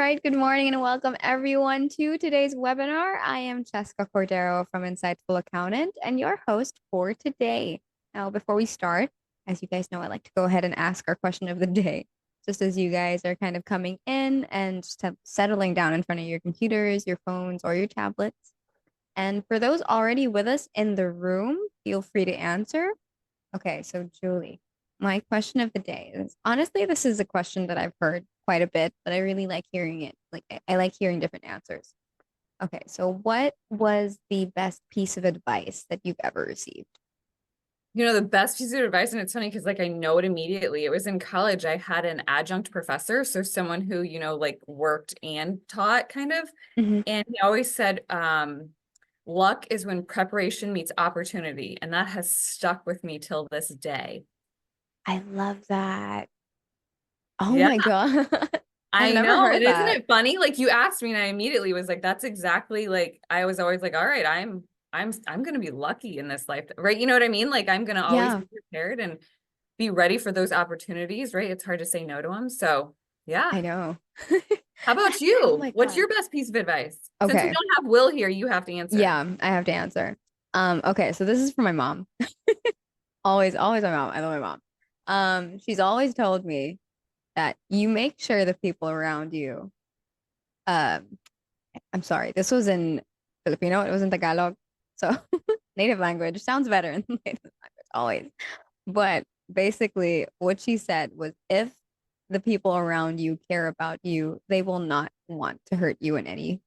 right, good morning and welcome everyone to today's webinar. I am Jessica Cordero from Insightful Accountant and your host for today. Now, before we start, as you guys know, I like to go ahead and ask our question of the day, just as you guys are kind of coming in and just settling down in front of your computers, your phones, or your tablets. And for those already with us in the room, feel free to answer. Okay, so Julie, my question of the day is honestly, this is a question that I've heard quite a bit, but I really like hearing it. Like, I like hearing different answers. Okay, so what was the best piece of advice that you've ever received? The best piece of advice, and it's funny because I know it immediately. It was in college. I had an adjunct professor, so someone who, worked and taught kind of. Mhm. And he always said, luck is when preparation meets opportunity. And that has stuck with me till this day. I love that. Oh Yeah, my God. I've I never know. And heard isn't that. it funny? Like you asked me and I immediately was like, that's exactly like I was always like, all right, I'm gonna be lucky in this life, right? You know what I mean? Like I'm gonna always Yeah, be prepared and be ready for those opportunities, right? It's hard to say no to them. So yeah. I know. How about Oh you? my What's God. your best piece of advice? Since we Okay. don't have Will here, you have to answer. Yeah, I have to answer. Okay, so this is for my mom. Always my mom. I love my mom. She's always told me that you make sure the people around you, um, I'm sorry, this was in Filipino, it was in Tagalog. So native language sounds better in native language always. But basically, what she said was if the people around you care about you, they will not want to hurt you in any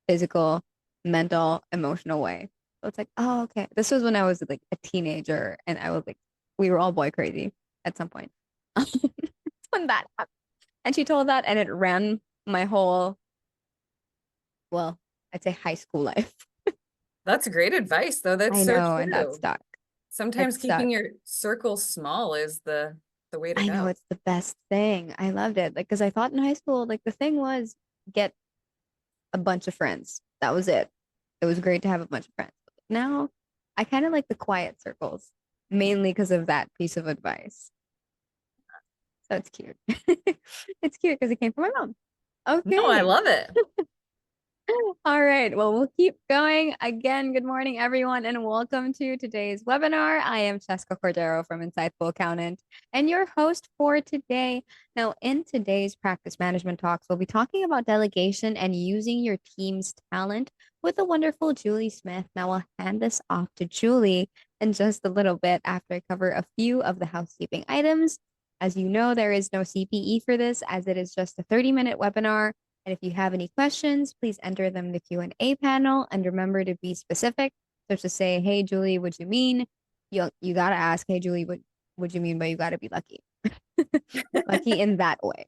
physical, mental, emotional way. So it's like, oh, okay. This was when I was like a teenager and I was like, we were all boy crazy at some point. When that happened. And she told that, and it ran my whole, well, I'd say high school life. That's great advice, though. That's I so know, and that true. stuck. It Sometimes stuck. keeping your circle small is the way to I know go. it's the best thing. I loved it. Like, because I thought in high school, like the thing was get a bunch of friends. That was it. It was great to have a bunch of friends. Now I kind of like the quiet circles, mainly because of that piece of advice. So it's cute. It's cute because it came from my mom. No, I Okay. love it. All right. Well, we'll keep going. Again, good morning, everyone, and welcome to today's webinar. I am Jessica Cordero from Insightful Accountant and your host for today. Now, in today's practice management talks, we'll be talking about delegation and using your team's talent with the wonderful Julie Smith. Now, I'll hand this off to Julie in just a little bit after I cover a few of the housekeeping items. As you know, there is no CPE for this as it is just a 30-minute webinar. And if you have any questions, please enter them in the Q&A panel and remember to be specific. So to say, hey, Julie, what you mean? You got to ask, hey, Julie, what you mean, but you got to be lucky. Lucky in that way.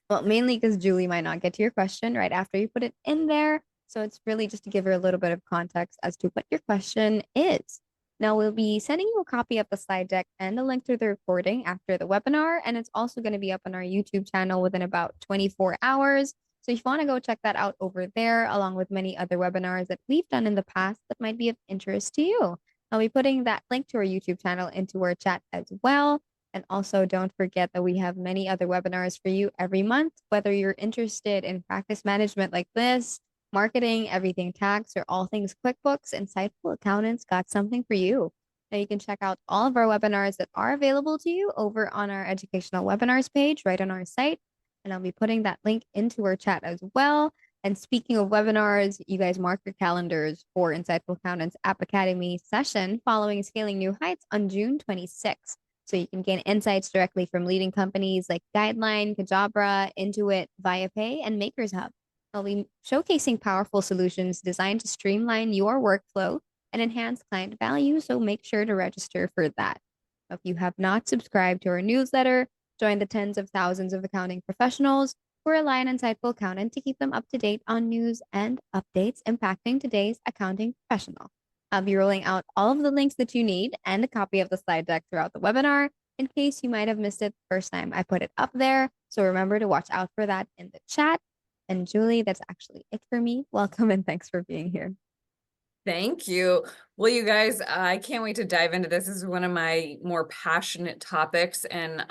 Well, mainly because Julie might not get to your question right after you put it in there. So it's really just to give her a little bit of context as to what your question is. Now, we'll be sending you a copy of the slide deck and a link to the recording after the webinar. And it's also going to be up on our YouTube channel within about 24 hours. So if you want to go check that out over there, along with many other webinars that we've done in the past that might be of interest to you. I'll be putting that link to our YouTube channel into our chat as well. And also don't forget that we have many other webinars for you every month, whether you're interested in practice management like this, marketing, everything tax, or all things QuickBooks, Insightful Accountants got something for you. Now you can check out all of our webinars that are available to you over on our educational webinars page right on our site. And I'll be putting that link into our chat as well. And speaking of webinars, you guys mark your calendars for Insightful Accountants App Academy session following Scaling New Heights on June 26th. So you can gain insights directly from leading companies like Guideline, Kajabra, Intuit, ViaPay, and Makers Hub. I'll be showcasing powerful solutions designed to streamline your workflow and enhance client value. So make sure to register for that. If you have not subscribed to our newsletter, join the tens of thousands of accounting professionals who rely on Insightful Accountant to keep them up to date on news and updates impacting today's accounting professional. I'll be rolling out all of the links that you need and a copy of the slide deck throughout the webinar in case you might have missed it the first time I put it up there. So remember to watch out for that in the chat. And Julie, that's actually it for me. Welcome and thanks for being here. Thank you. Well, you guys, I can't wait to dive into this. This is one of my more passionate topics. And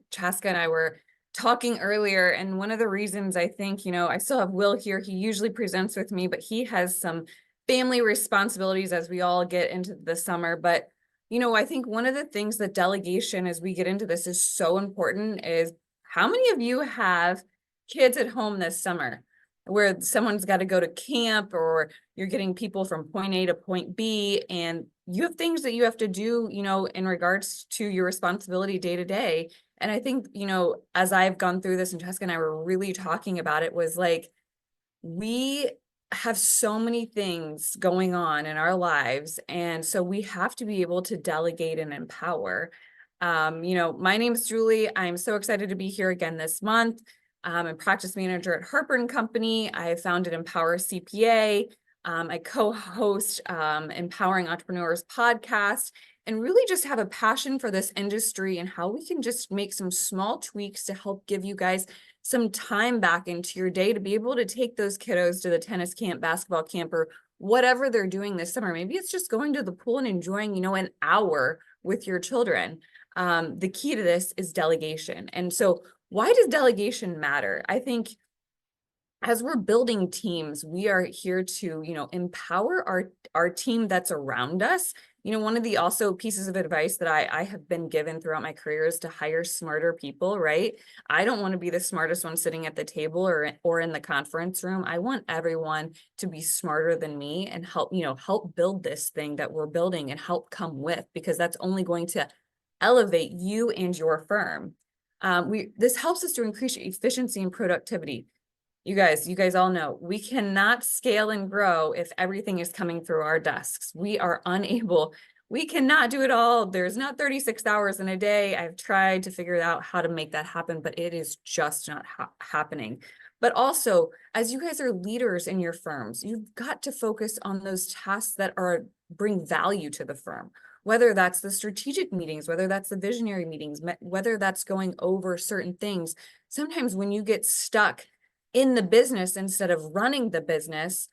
Chaska and I were talking earlier, and one of the reasons I think, I still have Will here. He usually presents with me, but he has some family responsibilities as we all get into the summer. But, I think one of the things that delegation as we get into this is so important is how many of you have kids at home this summer where someone's got to go to camp or you're getting people from point A to point B and you have things that you have to do, in regards to your responsibility day to day. And I think, as I've gone through this and Jessica and I were really talking about it was like, we have so many things going on in our lives. And so we have to be able to delegate and empower. My name is Julie. I'm so excited to be here again this month. I'm a practice manager at Harper and Company. I founded Empower CPA. I co-host Empowering Entrepreneurs podcast and really just have a passion for this industry and how we can just make some small tweaks to help give you guys some time back into your day to be able to take those kiddos to the tennis camp, basketball camp, or whatever they're doing this summer. Maybe it's just going to the pool and enjoying, an hour with your children. The key to this is delegation. And so why does delegation matter? I think as we're building teams, we are here to, empower our team that's around us. One of the also pieces of advice that I have been given throughout my career is to hire smarter people, right? I don't want to be the smartest one sitting at the table or in the conference room. I want everyone to be smarter than me and help build this thing that we're building and help come with, because that's only going to elevate you and your firm. This helps us to increase efficiency and productivity. You guys all know we cannot scale and grow if everything is coming through our desks. We are unable, we cannot do it all. There's not 36 hours in a day. I've tried to figure out how to make that happen, but it is just not happening. But also, as you guys are leaders in your firms, you've got to focus on those tasks that bring value to the firm. Whether that's the strategic meetings, whether that's the visionary meetings, whether that's going over certain things. Sometimes when you get stuck in the business instead of running the business,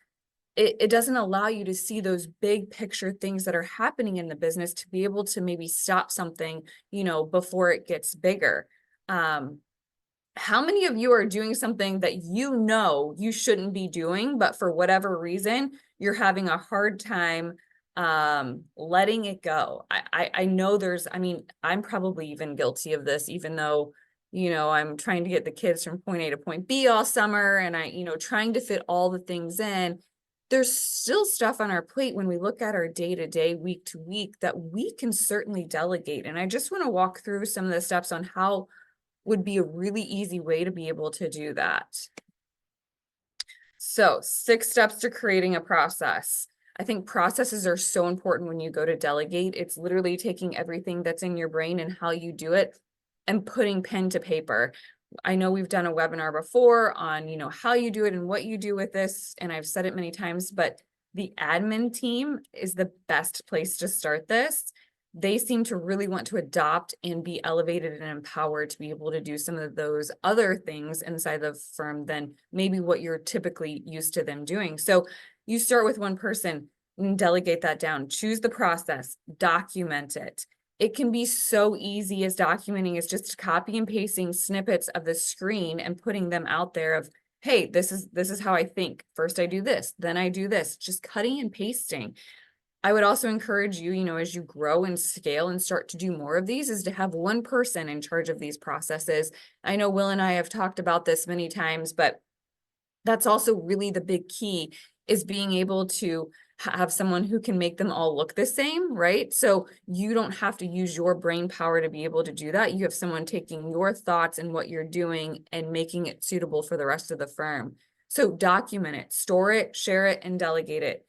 it doesn't allow you to see those big picture things that are happening in the business to be able to maybe stop something, before it gets bigger. How many of you are doing something that you shouldn't be doing, but for whatever reason, you're having a hard time letting it go? I know I'm probably even guilty of this, even though I'm trying to get the kids from point A to point B all summer and trying to fit all the things in. There's still stuff on our plate when we look at our day-to-day, week-to-week that we can certainly delegate. And I just want to walk through some of the steps on how would be a really easy way to be able to do that. So 6 steps to creating a process. I think processes are so important when you go to delegate. It's literally taking everything that's in your brain and how you do it and putting pen to paper. I know we've done a webinar before on, how you do it and what you do with this. And I've said it many times, but the admin team is the best place to start this. They seem to really want to adopt and be elevated and empowered to be able to do some of those other things inside the firm than maybe what you're typically used to them doing. So you start with one person and delegate that down, choose the process, document it. It can be so easy as documenting is just copy and pasting snippets of the screen and putting them out there of, hey, this is how I think. First I do this, then I do this, just cutting and pasting. I would also encourage you, as you grow and scale and start to do more of these, is to have one person in charge of these processes. I know Will and I have talked about this many times, but that's also really the big key, is being able to have someone who can make them all look the same, right? So you don't have to use your brain power to be able to do that. You have someone taking your thoughts and what you're doing and making it suitable for the rest of the firm. So document it, store it, share it, and delegate it.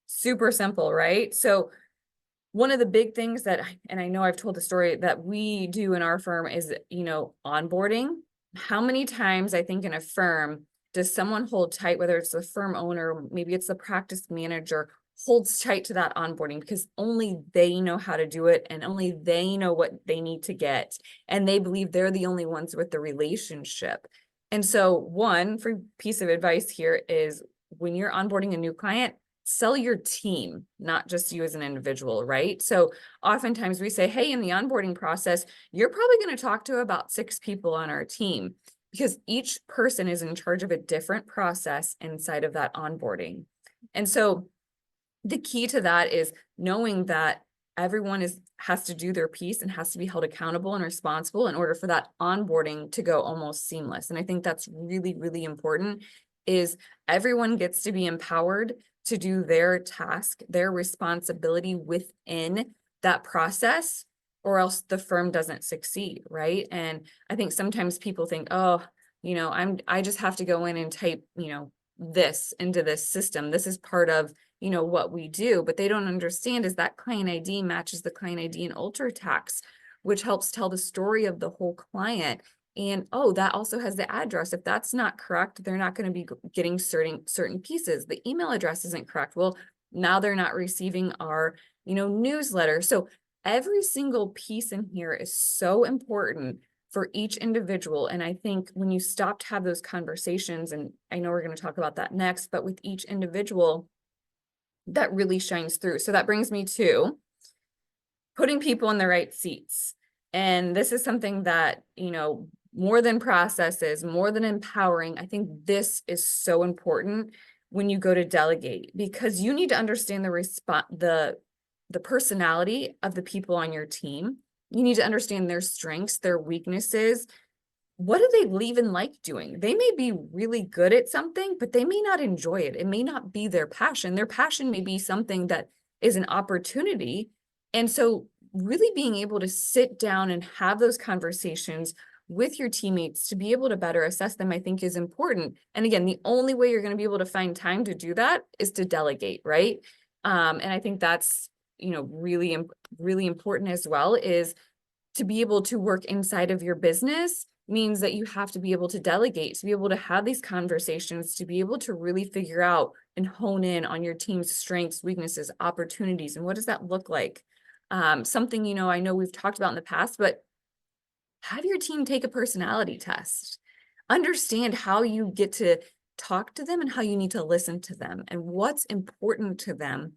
Super simple, right? So one of the big things that, and I know I've told the story that we do in our firm is, onboarding. How many times I think in a firm does someone hold tight, whether it's the firm owner, maybe it's the practice manager, holds tight to that onboarding because only they know how to do it and only they know what they need to get. And they believe they're the only ones with the relationship. And so one free piece of advice here is when you're onboarding a new client, sell your team, not just you as an individual, right? So oftentimes we say, hey, in the onboarding process, you're probably going to talk to about 6 people on our team, because each person is in charge of a different process inside of that onboarding. And so the key to that is knowing that everyone has to do their piece and has to be held accountable and responsible in order for that onboarding to go almost seamless. And I think that's really, really important, is everyone gets to be empowered to do their task, their responsibility within that process, or else the firm doesn't succeed, right? And I think sometimes people think, oh, I just have to go in and type, this into this system. This is part of what we do, but they don't understand is that client ID matches the client ID in UltraTax, which helps tell the story of the whole client. And oh, that also has the address. If that's not correct, they're not going to be getting certain pieces. The email address isn't correct. Well, now they're not receiving our, newsletter. So every single piece in here is so important for each individual. And I think when you stop to have those conversations, and I know we're going to talk about that next, but with each individual, that really shines through. So that brings me to putting people in the right seats. And this is something that, more than processes, more than empowering, I think this is so important when you go to delegate, because you need to understand the personality of the people on your team. You need to understand their strengths, their weaknesses. What do they even like doing? They may be really good at something, but they may not enjoy it. It may not be their passion. Their passion may be something that is an opportunity. And so really being able to sit down and have those conversations with your teammates to be able to better assess them, I think is important. And again, the only way you're going to be able to find time to do that is to delegate, right? And I think that's, really, really important as well, is to be able to work inside of your business means that you have to be able to delegate, to be able to have these conversations, to be able to really figure out and hone in on your team's strengths, weaknesses, opportunities, and what does that look like? Something, I know we've talked about in the past, but have your team take a personality test. Understand how you get to talk to them and how you need to listen to them and what's important to them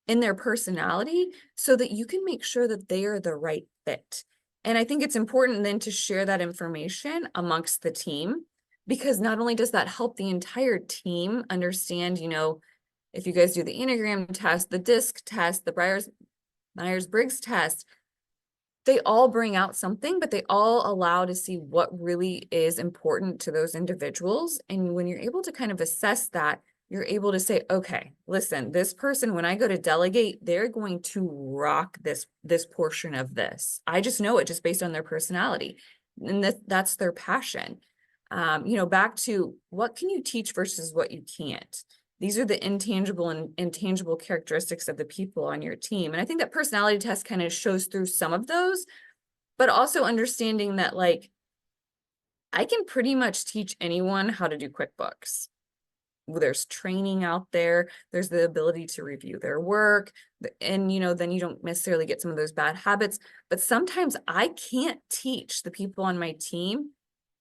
in their personality, so that you can make sure that they are the right fit. And I think it's important then to share that information amongst the team, because not only does that help the entire team understand, if you guys do the Enneagram test, the DISC test, the Myers-Briggs test, they all bring out something, but they all allow to see what really is important to those individuals. And when you're able to kind of assess that, you're able to say, okay, listen, this person, when I go to delegate, they're going to rock this portion of this. I just know it just based on their personality. And that's their passion. Back to what can you teach versus what you can't. These are the intangible and intangible characteristics of the people on your team. And I think that personality test kind of shows through some of those, but also understanding that, like, I can pretty much teach anyone how to do QuickBooks. There's training out there. There's the ability to review their work. And, then you don't necessarily get some of those bad habits. But sometimes I can't teach the people on my team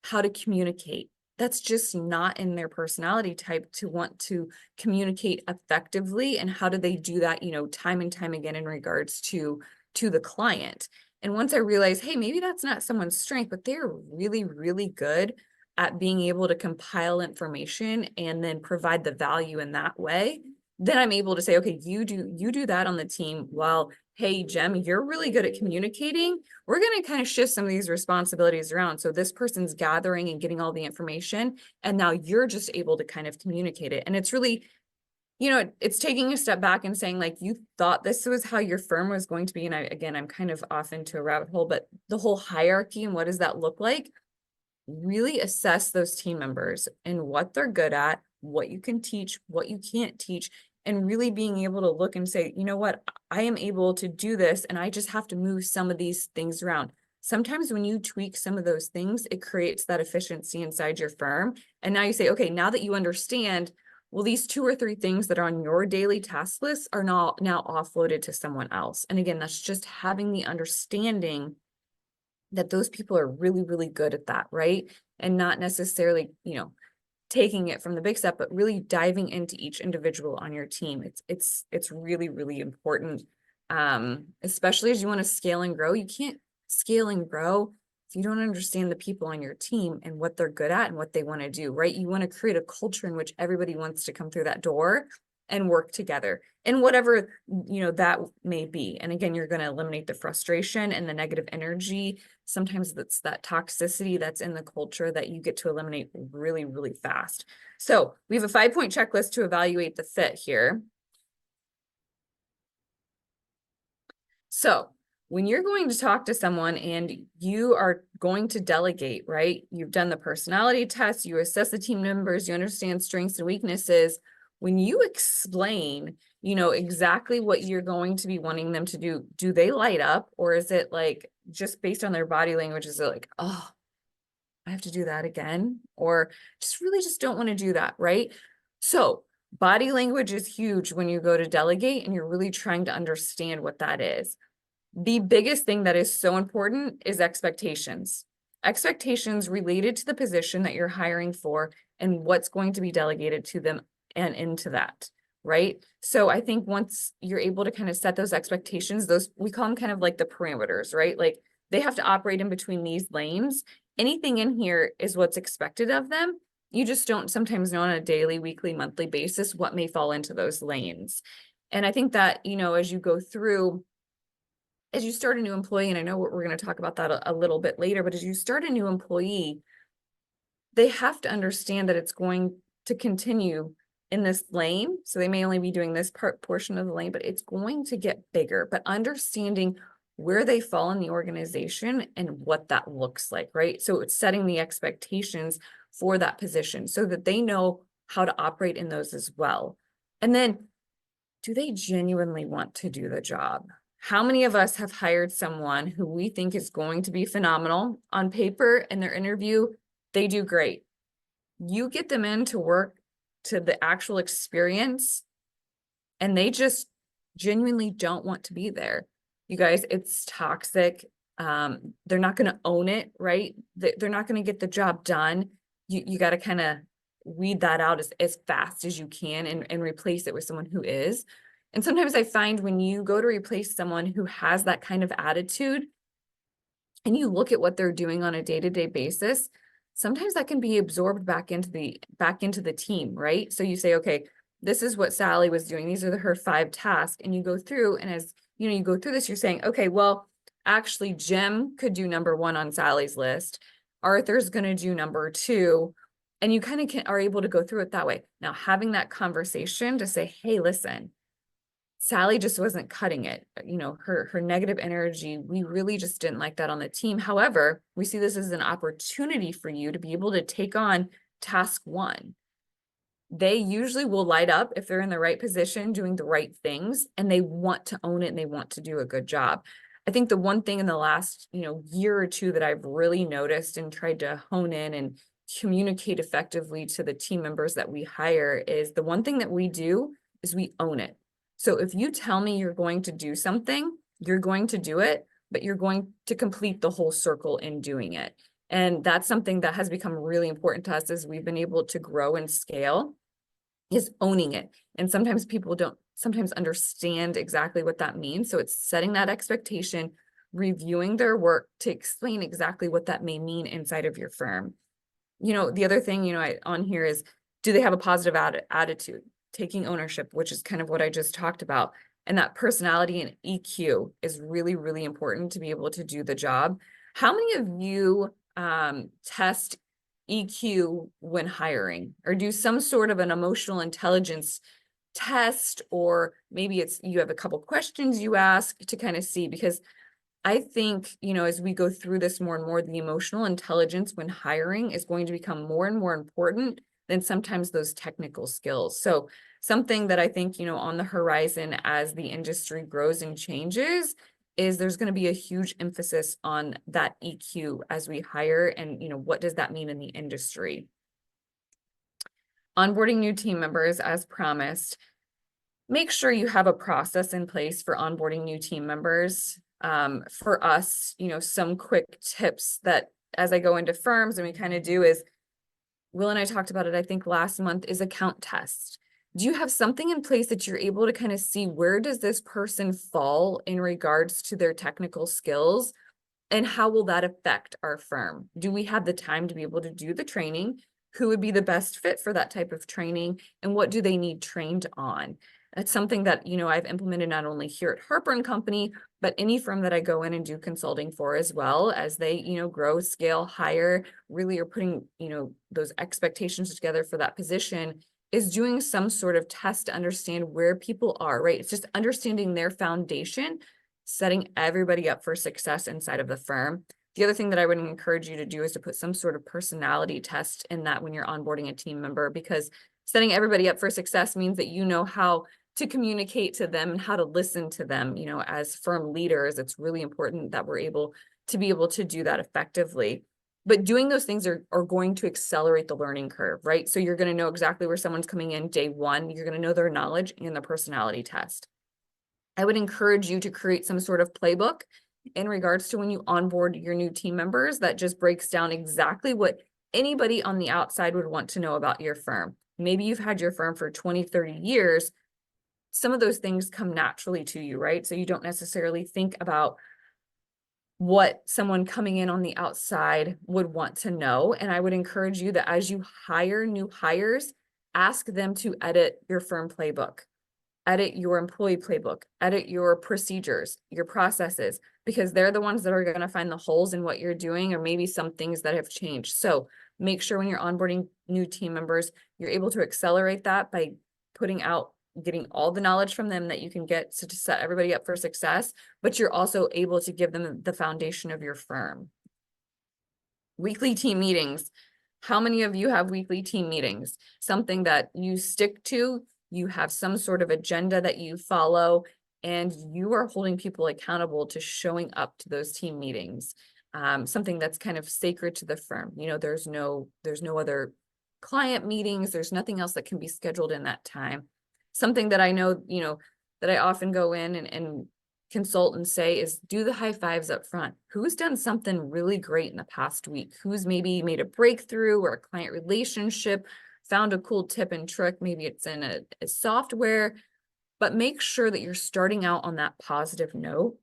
how to communicate. That's just not in their personality type to want to communicate effectively. And how do they do that, time and time again in regards to the client? And once I realize, hey, maybe that's not someone's strength, but they're really, really good at being able to compile information and then provide the value in that way, then I'm able to say, okay, you do that on the team. While, hey, Jem, you're really good at communicating. We're going to kind of shift some of these responsibilities around. So this person's gathering and getting all the information, and now you're just able to kind of communicate it. And it's really, it's taking a step back and saying, like, you thought this was how your firm was going to be. And I'm kind of off into a rabbit hole, but the whole hierarchy and what does that look like? Really assess those team members and what they're good at, what you can teach, what you can't teach, and really being able to look and say, you know what, I am able to do this, and I just have to move some of these things around. Sometimes when you tweak some of those things, it creates that efficiency inside your firm. And now you say, okay, now that you understand, well, these 2 or 3 things that are on your daily task list are now offloaded to someone else. And again, that's just having the understanding that those people are really, really good at that, right? And not necessarily, taking it from the big step, but really diving into each individual on your team. It's really, really important. Especially as you want to scale and grow. You can't scale and grow if you don't understand the people on your team and what they're good at and what they want to do, right? You want to create a culture in which everybody wants to come through that door and work together and whatever, that may be. And again, you're going to eliminate the frustration and the negative energy. Sometimes that's that toxicity that's in the culture that you get to eliminate really, really fast. So we have a 5-point checklist to evaluate the fit here. So when you're going to talk to someone and you are going to delegate, right? You've done the personality test, you assess the team members, you understand strengths and weaknesses. When you explain, exactly what you're going to be wanting them to do they light up? Or is it like just based on their body language, is it like, oh, I have to do that again? Or just don't want to do that, right? So body language is huge when you go to delegate and you're really trying to understand what that is. The biggest thing that is so important is expectations. Expectations related to the position that you're hiring for and what's going to be delegated to them and into that, right? So I think once you're able to kind of set those expectations, we call them kind of like the parameters, right? Like they have to operate in between these lanes. Anything in here is what's expected of them. You just don't sometimes know on a daily, weekly, monthly basis what may fall into those lanes. And I think that, as you go through, as you start a new employee, and I know we're going to talk about that a little bit later, but as you start a new employee, they have to understand that it's going to continue in this lane. So they may only be doing this portion of the lane, but it's going to get bigger. But understanding where they fall in the organization and what that looks like, right? So it's setting the expectations for that position so that they know how to operate in those as well. And then, do they genuinely want to do the job? How many of us have hired someone who we think is going to be phenomenal on paper in their interview? They do great. You get them in to work to the actual experience and they just genuinely don't want to be there. You guys, it's toxic. They're not going to own it, right? They're not going to get the job done. You got to kind of weed that out as fast as you can and replace it with someone who is. And sometimes I find when you go to replace someone who has that kind of attitude and you look at what they're doing on a day-to-day basis, sometimes that can be absorbed back into the team, right? So you say, okay, this is what Sally was doing. These are her 5 tasks. And you go through, and as you go through this, you're saying, okay, well, actually Jim could do number 1 on Sally's list. Arthur's going to do number 2. And you kind of are able to go through it that way. Now, having that conversation to say, hey, listen, Sally just wasn't cutting it. Her negative energy, we really just didn't like that on the team. However, we see this as an opportunity for you to be able to take on task 1. They usually will light up if they're in the right position, doing the right things, and they want to own it and they want to do a good job. I think the one thing in the last, year or 2 that I've really noticed and tried to hone in and communicate effectively to the team members that we hire is the one thing that we do is we own it. So if you tell me you're going to do something, you're going to do it, but you're going to complete the whole circle in doing it. And that's something that has become really important to us as we've been able to grow and scale, is owning it. And sometimes people don't understand exactly what that means. So it's setting that expectation, reviewing their work to explain exactly what that may mean inside of your firm. The other thing, on here is, do they have a positive attitude? Taking ownership, which is kind of what I just talked about. And that personality and EQ is really, really important to be able to do the job. How many of you test EQ when hiring, or do some sort of an emotional intelligence test, or maybe it's you have a couple questions you ask to kind of see? Because I think, as we go through this more and more, the emotional intelligence when hiring is going to become more and more important than sometimes those technical skills. So something that I think, on the horizon as the industry grows and changes is there's going to be a huge emphasis on that EQ as we hire, and, what does that mean in the industry? Onboarding new team members, as promised. Make sure you have a process in place for onboarding new team members. For us, some quick tips that as I go into firms and we kind of do is Will and I talked about it, I think last month, is account tests. Do you have something in place that you're able to kind of see where does this person fall in regards to their technical skills? And how will that affect our firm? Do we have the time to be able to do the training? Who would be the best fit for that type of training? And what do they need trained on? That's something that, I've implemented not only here at Harper and Company, but any firm that I go in and do consulting for, as well as they, grow, scale, hire, really are putting, those expectations together for that position, is doing some sort of test to understand where people are, right? It's just understanding their foundation, setting everybody up for success inside of the firm. The other thing that I would encourage you to do is to put some sort of personality test in that when you're onboarding a team member, because setting everybody up for success means that you know how to communicate to them and how to listen to them. As firm leaders, it's really important that we're able to do that effectively. But doing those things are going to accelerate the learning curve, right? So you're going to know exactly where someone's coming in day one. You're going to know their knowledge and the personality test. I would encourage you to create some sort of playbook in regards to when you onboard your new team members that just breaks down exactly what anybody on the outside would want to know about your firm. Maybe you've had your firm for 20, 30 years. Some of those things come naturally to you, right? So you don't necessarily think about what someone coming in on the outside would want to know. And I would encourage you that as you hire new hires, ask them to edit your firm playbook, edit your employee playbook, edit your procedures, your processes, because they're the ones that are going to find the holes in what you're doing, or maybe some things that have changed. So make sure when you're onboarding new team members, you're able to accelerate that by getting all the knowledge from them that you can get to set everybody up for success, but you're also able to give them the foundation of your firm. Weekly team meetings. How many of you have weekly team meetings? Something that you stick to, you have some sort of agenda that you follow, and you are holding people accountable to showing up to those team meetings. Something that's kind of sacred to the firm. There's no other client meetings. There's nothing else that can be scheduled in that time. Something that I know, that I often go in and consult and say is do the high fives up front. Who's done something really great in the past week? Who's maybe made a breakthrough or a client relationship, found a cool tip and trick? Maybe it's in a software, but make sure that you're starting out on that positive note.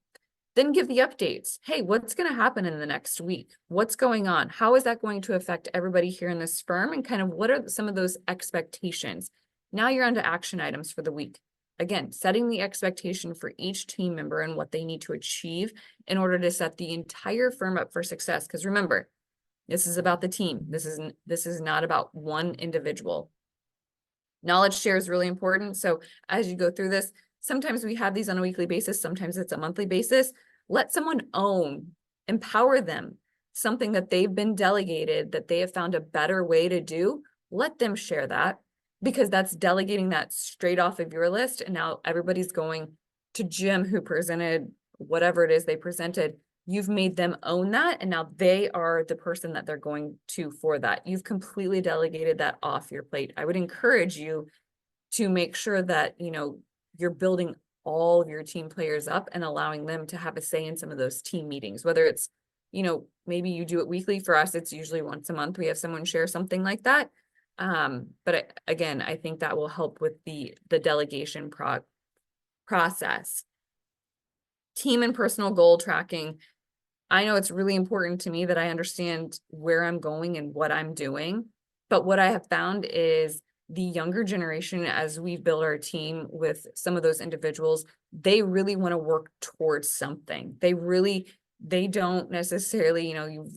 Then give the updates. Hey, what's going to happen in the next week? What's going on? How is that going to affect everybody here in this firm? And kind of what are some of those expectations? Now you're on to action items for the week. Again, setting the expectation for each team member and what they need to achieve in order to set the entire firm up for success. Because remember, this is about the team. This is not about one individual. Knowledge share is really important. So as you go through this, sometimes we have these on a weekly basis. Sometimes it's a monthly basis. Let someone own, empower them, something that they've been delegated, that they have found a better way to do. Let them share that, because that's delegating that straight off of your list. And now everybody's going to Jim, who presented whatever it is they presented. You've made them own that. And now they are the person that they're going to for that. You've completely delegated that off your plate. I would encourage you to make sure that, you're building all of your team players up and allowing them to have a say in some of those team meetings, whether it's, maybe you do it weekly. For us, it's usually once a month. We have someone share something like that. But again, I think that will help with the delegation process. Team and personal goal tracking. I know it's really important to me that I understand where I'm going and what I'm doing. But what I have found is the younger generation, as we build our team with some of those individuals, they really want to work towards something. They don't necessarily,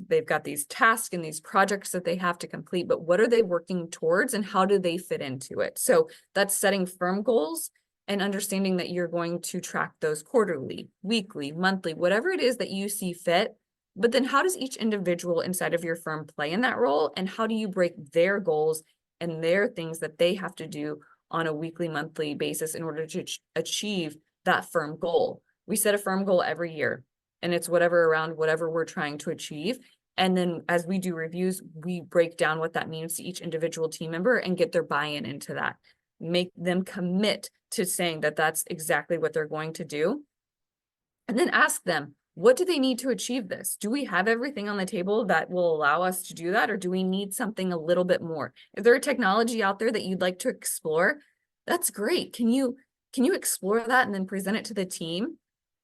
they've got these tasks and these projects that they have to complete, but what are they working towards and how do they fit into it? So that's setting firm goals and understanding that you're going to track those quarterly, weekly, monthly, whatever it is that you see fit. But then how does each individual inside of your firm play in that role? And how do you break their goals and their things that they have to do on a weekly, monthly basis in order to achieve that firm goal? We set a firm goal every year, and it's around whatever we're trying to achieve. And then as we do reviews, we break down what that means to each individual team member and get their buy-in into that. Make them commit to saying that that's exactly what they're going to do. And then ask them, What do they need to achieve this? Do we have everything on the table that will allow us to do that? Or do we need something a little bit more? Is there a technology out there that you'd like to explore? That's great. Can you explore that and then present it to the team?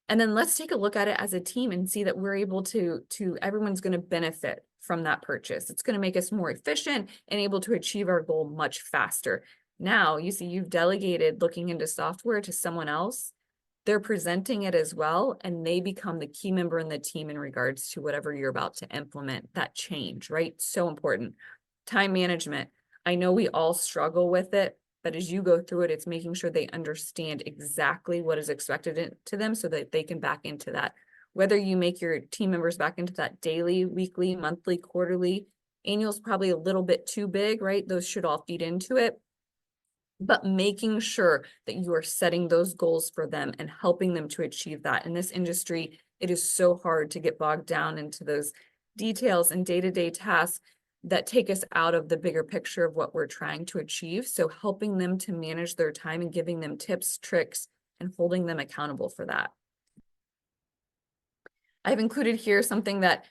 And then let's take a look at it as a team and see that we're able to everyone's going to benefit from that purchase. It's going to make us more efficient and able to achieve our goal much faster. Now, you see, you've delegated looking into software to someone else. They're presenting it as well, and they become the key member in the team in regards to whatever you're about to implement, that change, right? So important. Time management. I know we all struggle with it, but as you go through it, it's making sure they understand exactly what is expected to them so that they can back into that. Whether you make your team members back into that daily, weekly, monthly, quarterly, annual is probably a little bit too big, right? Those should all feed into it. But making sure that you are setting those goals for them and helping them to achieve that. In this industry, it is so hard to get bogged down into those details and day-to-day tasks that take us out of the bigger picture of what we're trying to achieve. So helping them to manage their time and giving them tips, tricks, and holding them accountable for that. I've included here something that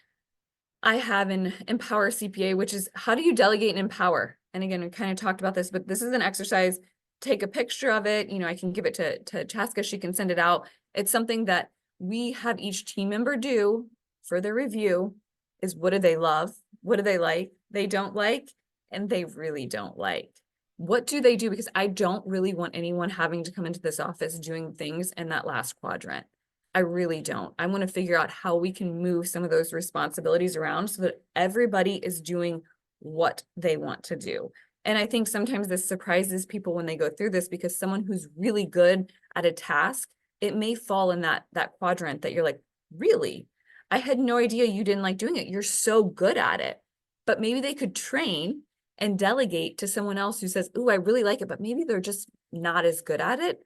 I have in Empower CPA, which is how do you delegate and empower? And again, we kind of talked about this, but this is an exercise. Take a picture of it. You know, I can give it to Chaska. She can send it out. It's something that we have each team member do for their review is what do they love? What do they like? They don't like, and they really don't like. What do they do? Because I don't really want anyone having to come into this office doing things in that last quadrant. I really don't. I want to figure out how we can move some of those responsibilities around so that everybody is doing what they want to do. And I think sometimes this surprises people when they go through this because someone who's really good at a task, it may fall in that quadrant that you're like, really? I had no idea you didn't like doing it. You're so good at it. But maybe they could train and delegate to someone else who says, "Ooh, I really like it," but maybe they're just not as good at it.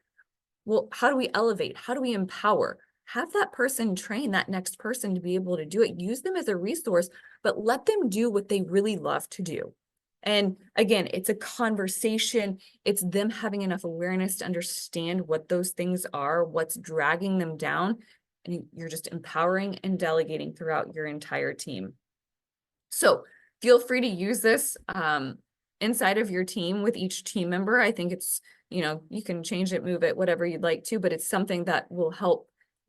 Well, how do we elevate? How do we empower? Have that person train that next person to be able to do it. Use them as a resource, but let them do what they really love to do. And again, it's a conversation. It's them having enough awareness to understand what those things are, what's dragging them down. And you're just empowering and delegating throughout your entire team. So feel free to use this inside of your team with each team member. I think it's, you know, you can change it, move it, whatever you'd like to, but it's something that will help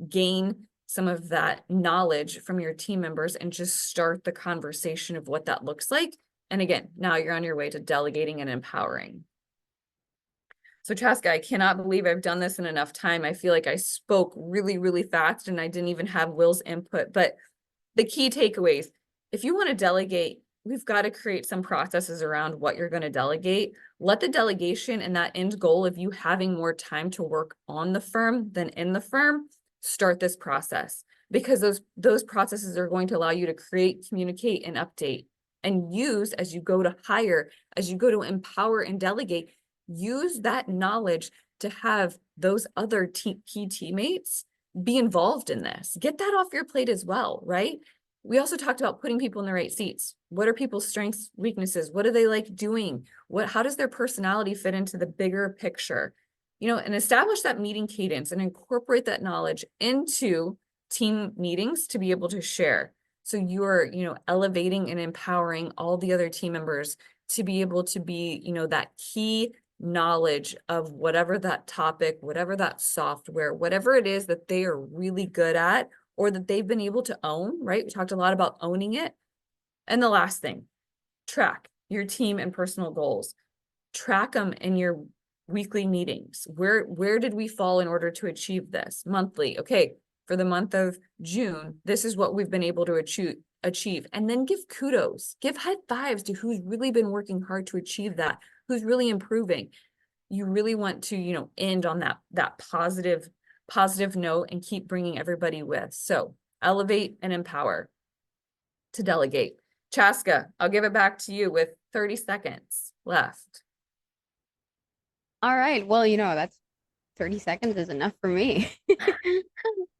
gain some of that knowledge from your team members and just start the conversation of what that looks like. And again, now you're on your way to delegating and empowering. So Chaska, I cannot believe I've done this in enough time. I feel like I spoke really, really fast and I didn't even have Will's input, but the key takeaways, if you want to delegate, we've got to create some processes around what you're going to delegate. Let the delegation and that end goal of you having more time to work on the firm than in the firm, start this process, because those processes are going to allow you to create, communicate, and update and use as you go to hire, as you go to empower and delegate, use that knowledge to have those other key teammates be involved in this. Get that off your plate as well, right? We also talked about putting people in the right seats. What are people's strengths, weaknesses? What do they like doing? How does their personality fit into the bigger picture? You know, and establish that meeting cadence and incorporate that knowledge into team meetings to be able to share. So you're, you know, elevating and empowering all the other team members to be able to be, you know, that key knowledge of whatever that topic, whatever that software, whatever it is that they are really good at or that they've been able to own, right? We talked a lot about owning it. And the last thing, track your team and personal goals. Track them in your weekly meetings. Where did we fall in order to achieve this? Monthly, okay, for the month of June, this is what we've been able to achieve. And then give kudos, give high fives to who's really been working hard to achieve that, who's really improving. You really want to, you know, end on that positive note and keep bringing everybody with. So elevate and empower to delegate. Chaska, I'll give it back to you with 30 seconds left. All right. Well, you know, that's 30 seconds is enough for me.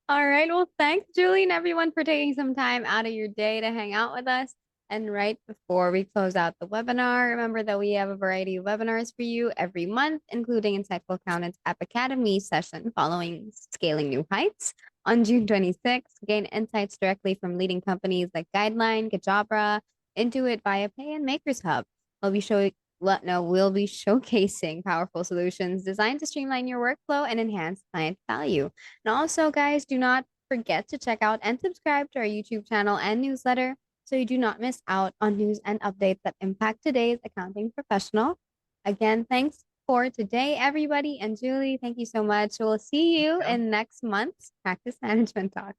All right. Well, thanks, Julie, and everyone for taking some time out of your day to hang out with us. And right before we close out the webinar, remember that we have a variety of webinars for you every month, including Insightful Accountants App Academy session following Scaling New Heights, On June 26th, gain insights directly from leading companies like Guideline, Gajabra, Intuit, ViaPay, and Makers Hub. We'll be showing we'll be showcasing powerful solutions designed to streamline your workflow and enhance client value. And also, guys, do not forget to check out and subscribe to our YouTube channel and newsletter so you do not miss out on news and updates that impact today's accounting professional. Again, thanks for today, everybody. And Julie, thank you so much. We'll see you in next month's Practice Management Talk.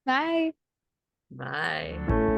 Bye. Bye.